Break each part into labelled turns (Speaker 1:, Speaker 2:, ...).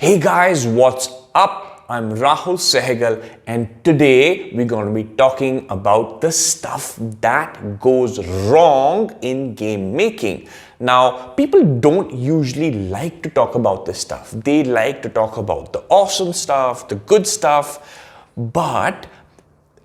Speaker 1: Hey guys, what's up? I'm Rahul Sehgal, and today we're going to be talking about the stuff that goes wrong in game making. Now, people don't usually like to talk about this stuff. They like to talk about the awesome stuff, the good stuff, but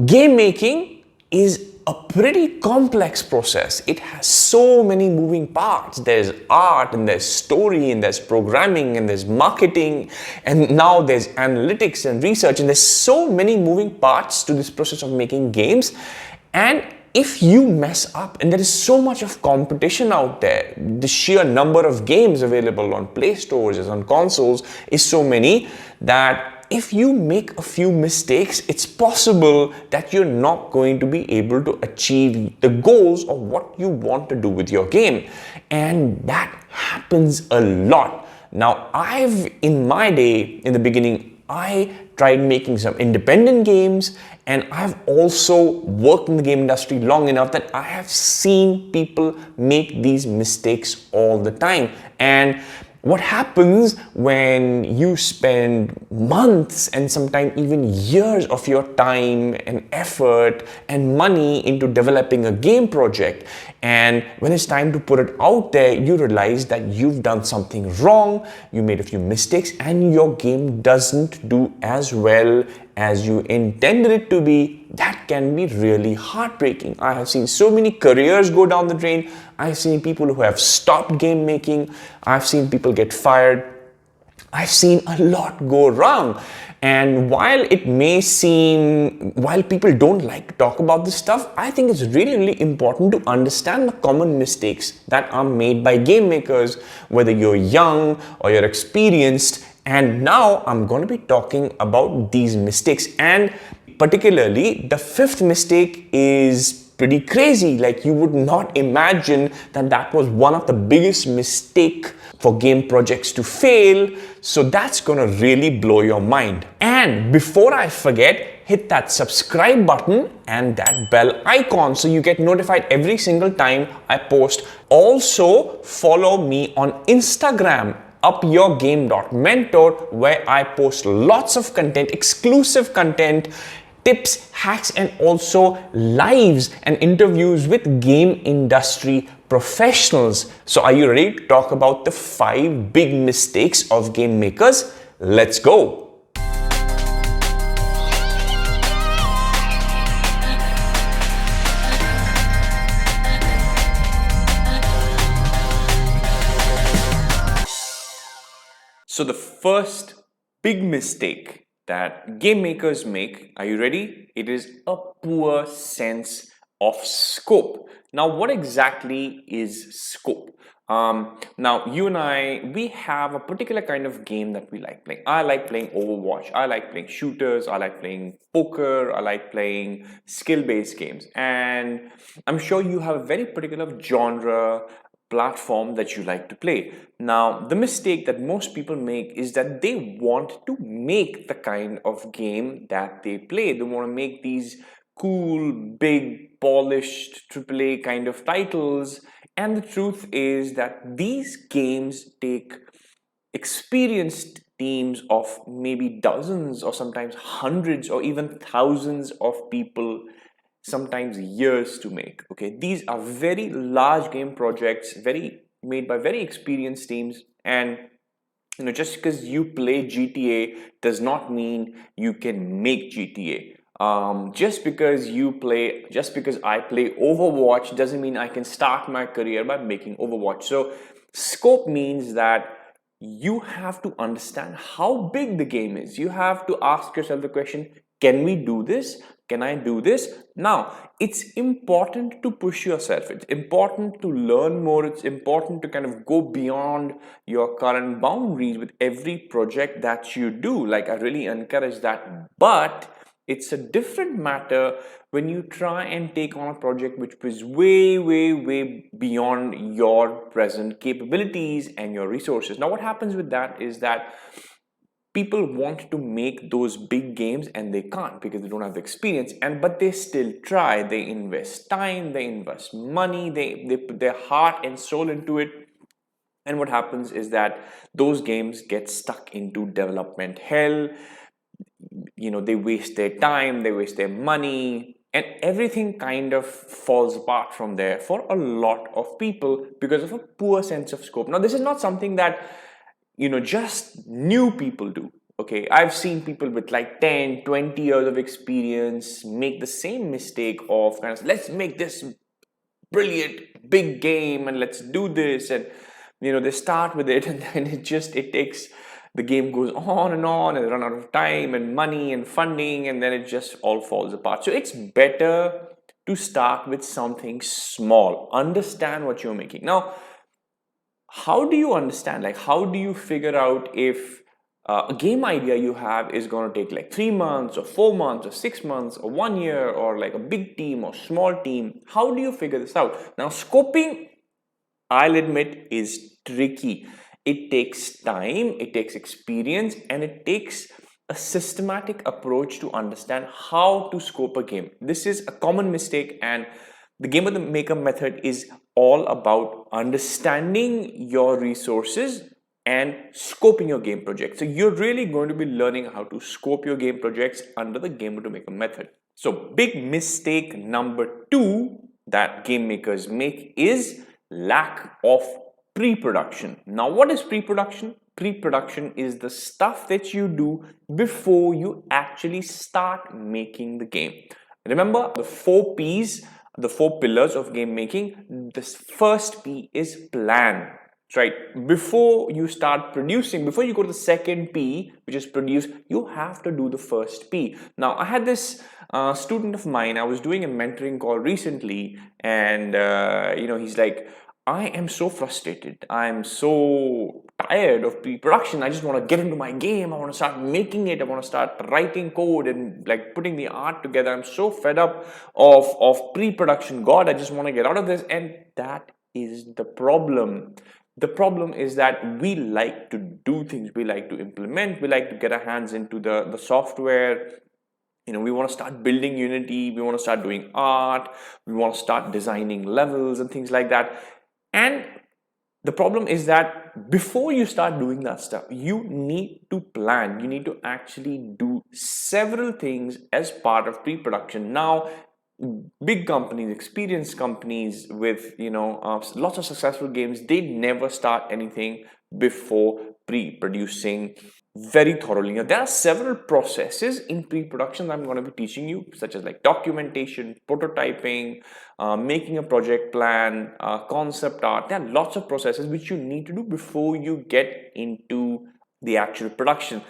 Speaker 1: game making is a pretty complex process. It has so many moving parts. There's art and there's story and there's programming and there's marketing and now there's analytics and research, and there's so many moving parts to this process of making games. And if you mess up, and there is so much of competition out there, the sheer number of games available on Play Stores and on consoles is so many that if you make a few mistakes, it's possible that you're not going to be able to achieve the goals of what you want to do with your game. And that happens a lot. Now, in my day, in the beginning, I tried making some independent games, and I've also worked in the game industry long enough that I have seen people make these mistakes all the time. And what happens when you spend months and sometimes even years of your time and effort and money into developing a game project, and when it's time to put it out there, you realize that you've done something wrong, you made a few mistakes, and your game doesn't do as well as you intended it to be. That can be really heartbreaking. I have seen so many careers go down the drain. I've seen people who have stopped game making. I've seen people get fired. I've seen a lot go wrong. And while people don't like to talk about this stuff, I think it's really, really important to understand the common mistakes that are made by game makers, whether you're young or you're experienced. And now I'm going to be talking about these mistakes. And particularly, the fifth mistake is pretty crazy. Like, you would not imagine that that was one of the biggest mistake for game projects to fail. So that's gonna really blow your mind. And before I forget, hit that subscribe button and that bell icon so you get notified every single time I post. Also, follow me on Instagram, upyourgame.mentor, where I post lots of content, exclusive content, tips, hacks, and also lives and interviews with game industry professionals. So are you ready to talk about the 5 big mistakes of game makers? Let's go. So the first big mistake that game makers make, are you ready? It is a poor sense of scope. Now, what exactly is scope? Now, you and I, we have a particular kind of game that we like playing. I like playing Overwatch. I like playing shooters. I like playing poker. I like playing skill-based games. And I'm sure you have a very particular genre, platform that you like to play. Now, the mistake that most people make is that they want to make the kind of game that they play. They want to make these cool, big, polished AAA kind of titles. And the truth is that these games take experienced teams of maybe dozens or sometimes hundreds or even thousands of people, sometimes years to make. Okay, these are very large game projects, made by very experienced teams. And just because you play GTA does not mean you can make GTA. Just because I play Overwatch doesn't mean I can start my career by making Overwatch. So scope means that you have to understand how big the game is. You have to ask yourself the question, can we do this? Can I do this? Now, it's important to push yourself. It's important to learn more. It's important to kind of go beyond your current boundaries with every project that you do. Like, I really encourage that. But it's a different matter when you try and take on a project which is way, way, way beyond your present capabilities and your resources. Now, what happens with that is that people want to make those big games and they can't because they don't have the experience, but they still try. They invest time, they invest money, they put their heart and soul into it. And what happens is that those games get stuck into development hell. They waste their time, they waste their money, and everything kind of falls apart from there for a lot of people because of a poor sense of scope. Now, this is not something that just new people do. Okay, I've seen people with like 10, 20 years of experience make the same mistake of kind of, let's make this brilliant big game and let's do this, and they start with it and then it takes, the game goes on and they run out of time and money and funding, and then it just all falls apart. So it's better to start with something small, understand what you're making. Now, how do you understand, like how do you figure out if a game idea you have is going to take like 3 months or 4 months or 6 months or 1 year, or like a big team or small team? How do you figure this out? Now, scoping, I'll admit, is tricky. It takes time, it takes experience, and it takes a systematic approach to understand how to scope a game. This is a common mistake, and the Game Maker method is all about understanding your resources and scoping your game project. So you're really going to be learning how to scope your game projects under the Game Maker method. So big mistake number 2 that game makers make is lack of pre-production. Now, what is pre-production? Pre-production is the stuff that you do before you actually start making the game. Remember the 4 P's, the 4 pillars of game making. This first P is plan, right? Before you start producing, before you go to the second P, which is produce, you have to do the first P. Now, I had this student of mine, I was doing a mentoring call recently, and he's like, I am so frustrated. I'm so tired of pre-production. I just want to get into my game. I want to start making it. I want to start writing code and like putting the art together. I'm so fed up of pre-production. God, I just want to get out of this. And that is the problem. The problem is that we like to do things. We like to implement. We like to get our hands into the software. We want to start building Unity. We want to start doing art. We want to start designing levels and things like that. And the problem is that before you start doing that stuff, you need to plan. You need to actually do several things as part of pre-production. Now, big companies, experienced companies with lots of successful games, they never start anything before pre-producing very thoroughly. Now, there are several processes in pre-production that I'm going to be teaching you, such as like documentation, prototyping, making a project plan, concept art. There are lots of processes which you need to do before you get into the actual production.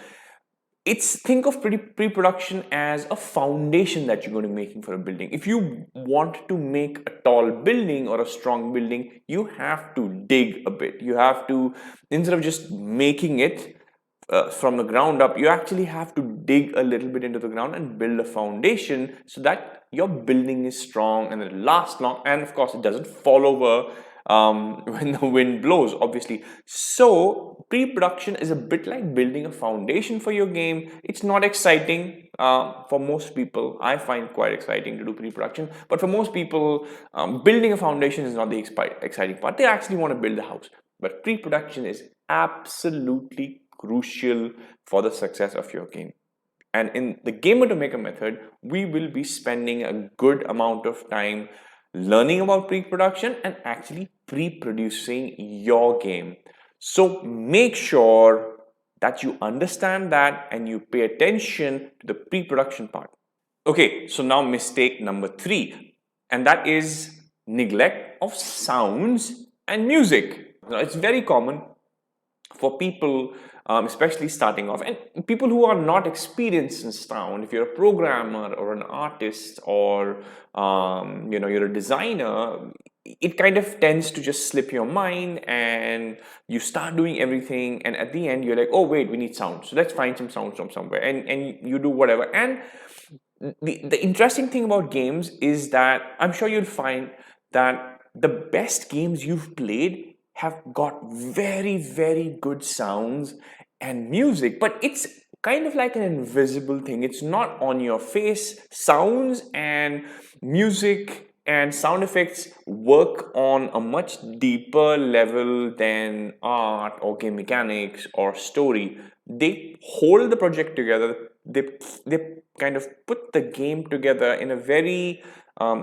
Speaker 1: Think of pre-production as a foundation that you're going to be making for a building. If you want to make a tall building or a strong building, you have to dig a bit. You have to, instead of just making it from the ground up, you actually have to dig a little bit into the ground and build a foundation so that your building is strong and it lasts long, and of course it doesn't fall over when the wind blows, obviously. So pre-production is a bit like building a foundation for your game. It's not exciting for most people. I find quite exciting to do pre-production, but for most people, building a foundation is not the exciting part. They actually want to build a house. But pre-production is absolutely crucial for the success of your game. And in the Game Maker method, we will be spending a good amount of time learning about pre-production and actually pre-producing your game. So make sure that you understand that and you pay attention to the pre-production part. Okay, so now mistake number 3, and that is neglect of sounds and music. Now, it's very common for people, especially starting off, and people who are not experienced in sound. If you're a programmer or an artist or you're a designer, it kind of tends to just slip your mind and you start doing everything, and at the end you're like, oh wait, we need sound, so let's find some sounds from somewhere, and you do whatever. And the interesting thing about games is that I'm sure you'll find that the best games you've played have got very, very good sounds and music, but it's kind of like an invisible thing. It's not on your face. Sounds and music And sound effects work on a much deeper level than art or game mechanics or story. They hold the project together. They kind of put the game together in a very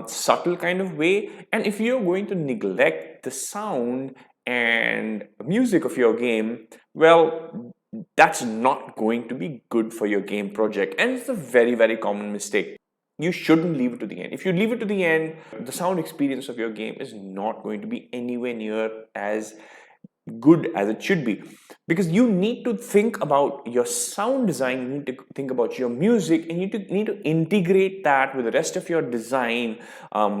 Speaker 1: subtle kind of way. And if you're going to neglect the sound and music of your game, well, that's not going to be good for your game project. And it's a very, very common mistake. You shouldn't leave it to the end. If you leave it to the end, the sound experience of your game is not going to be anywhere near as good as it should be, because you need to think about your sound design, you need to think about your music, and you need to integrate that with the rest of your design,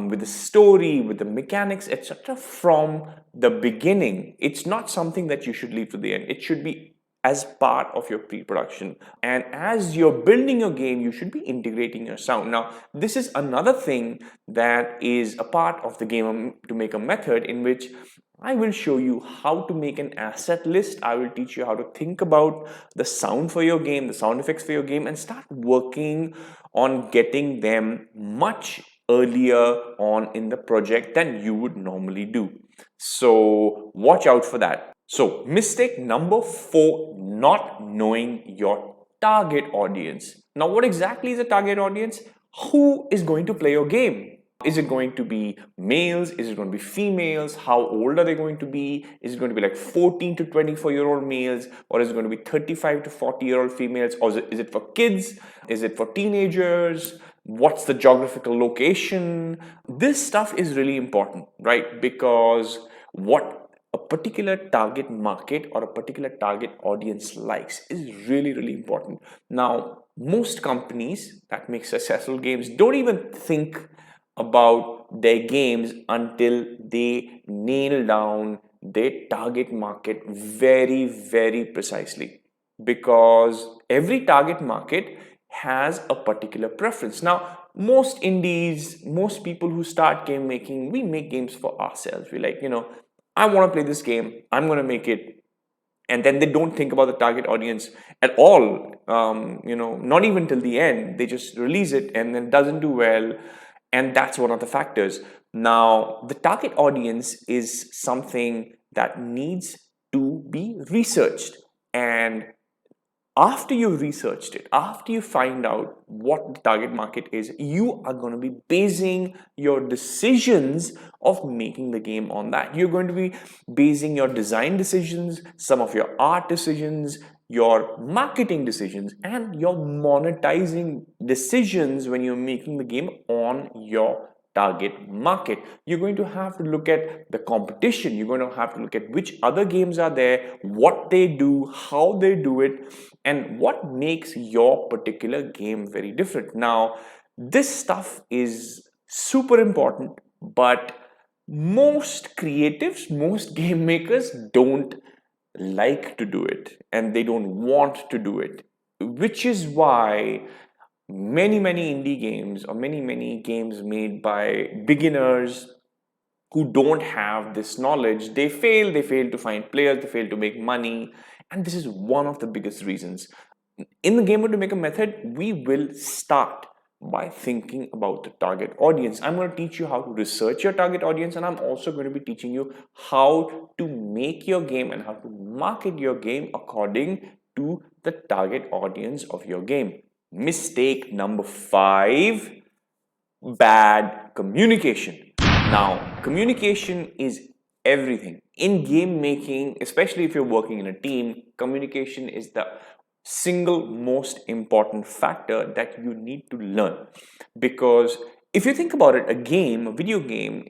Speaker 1: with the story, with the mechanics, etc. from the beginning. It's not something that you should leave to the end. It should be as part of your pre-production, and as you're building your game, you should be integrating your sound. Now, this is another thing that is a part of the Game to Maker method, in which I will show you how to make an asset list. I will teach you how to think about the sound for your game, the sound effects for your game, and start working on getting them much earlier on in the project than you would normally do. So watch out for that. So mistake number 4, not knowing your target audience. Now, what exactly is a target audience? Who is going to play your game? Is it going to be males? Is it going to be females? How old are they going to be? Is it going to be like 14 to 24-year-old males? Or is it going to be 35 to 40-year-old females? Or is it for kids? Is it for teenagers? What's the geographical location? This stuff is really important, right? Because what a particular target market or a particular target audience likes is really, really important. Now, most companies that make successful games don't even think about their games until they nail down their target market very, very precisely, because every target market has a particular preference. Now, most indies, most people who start game making, we make games for ourselves. We like, I want to play this game, I'm going to make it. And then they don't think about the target audience at all, not even till the end. They just release it and then it doesn't do well. And that's one of the factors. Now, the target audience is something that needs to be researched. And after you've researched it, after you find out what the target market is, you are going to be basing your decisions of making the game on that. You're going to be basing your design decisions, some of your art decisions, your marketing decisions, and your monetizing decisions when you're making the game on your target market. You're going to have to look at the competition. You're going to have to look at which other games are there, what they do, how they do it, and what makes your particular game very different. Now, this stuff is super important, but most creatives, most game makers don't like to do it, and they don't want to do it, which is why many indie games, or many games made by beginners who don't have this knowledge, they fail to find players, they fail to make money. And this is one of the biggest reasons. In the Gamer to Maker method, we will start by thinking about the target audience. I'm going to teach you how to research your target audience, and I'm also going to be teaching you how to make your game and how to market your game according to the target audience of your game. Mistake number 5, bad communication. Now, communication is everything. In game making, especially if you're working in a team, communication is the single most important factor that you need to learn. Because if you think about it, a video game,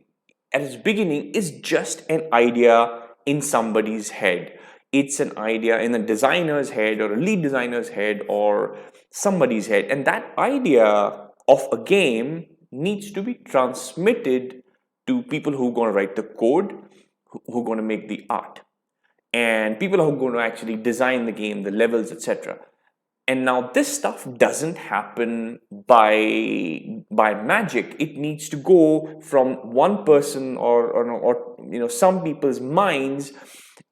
Speaker 1: at its beginning is just an idea in somebody's head. It's an idea in a designer's head or a lead designer's head or somebody's head. And that idea of a game needs to be transmitted to people who are going to write the code, who are going to make the art, and people who are going to actually design the game, the levels, etc. And now this stuff doesn't happen by magic. It needs to go from one person or some people's minds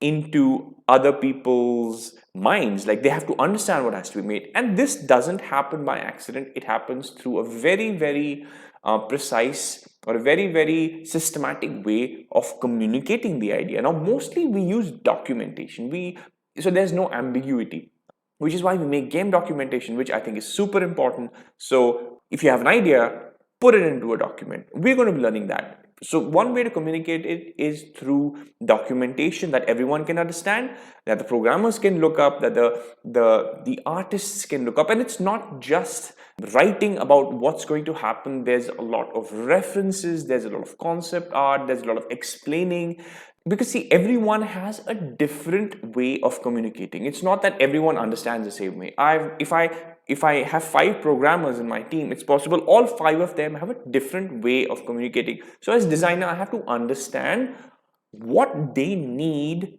Speaker 1: into other people's minds. Like, they have to understand what has to be made, and this doesn't happen by accident. It happens through a very precise or a very systematic way of communicating the idea. Now, mostly we use documentation. So there's no ambiguity, which is why we make game documentation, which I think is super important. So if you have an idea, put it into a document. We're going to be learning that. So one way to communicate it is through documentation that everyone can understand, that the programmers can look up, that the artists can look up. And it's not just writing about what's going to happen. There's a lot of references, there's a lot of concept art, there's a lot of explaining. Because see, everyone has a different way of communicating. It's not that everyone understands the same way. If I have 5 programmers in my team, it's possible all 5 of them have a different way of communicating. So as designer, I have to understand what they need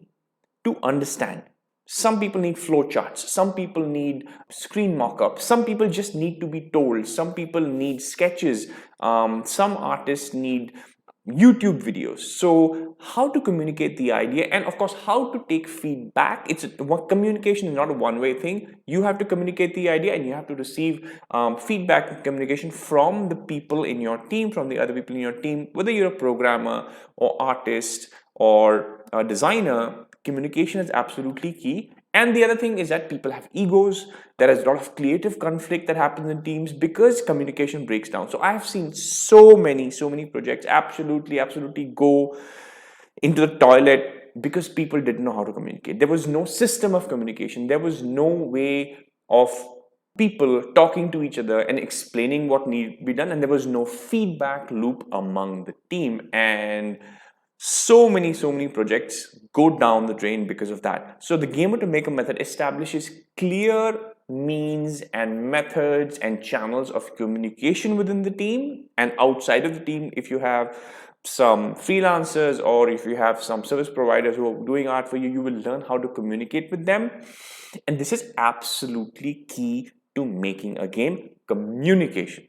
Speaker 1: to understand. Some people need flowcharts, some people need screen mock-ups, some people just need to be told, some people need sketches, some artists need YouTube videos. So how to communicate the idea, and of course how to take feedback. Communication is not a one-way thing. You have to communicate the idea and you have to receive feedback and communication from the people in your team, from the other people in your team, whether you're a programmer or artist or a designer. Communication is absolutely key. And the other thing is that people have egos. There is a lot of creative conflict that happens in teams because communication breaks down. So I have seen so many projects absolutely go into the toilet because people didn't know how to communicate. There was no system of communication. There was no way of people talking to each other and explaining what needed to be done. And there was no feedback loop among the team. And so many projects go down the drain because of that. So the Gamer to Maker method establishes clear means and methods and channels of communication within the team and outside of the team. If you have some freelancers or if you have some service providers who are doing art for you, you will learn how to communicate with them. And this is absolutely key to making a game: communication.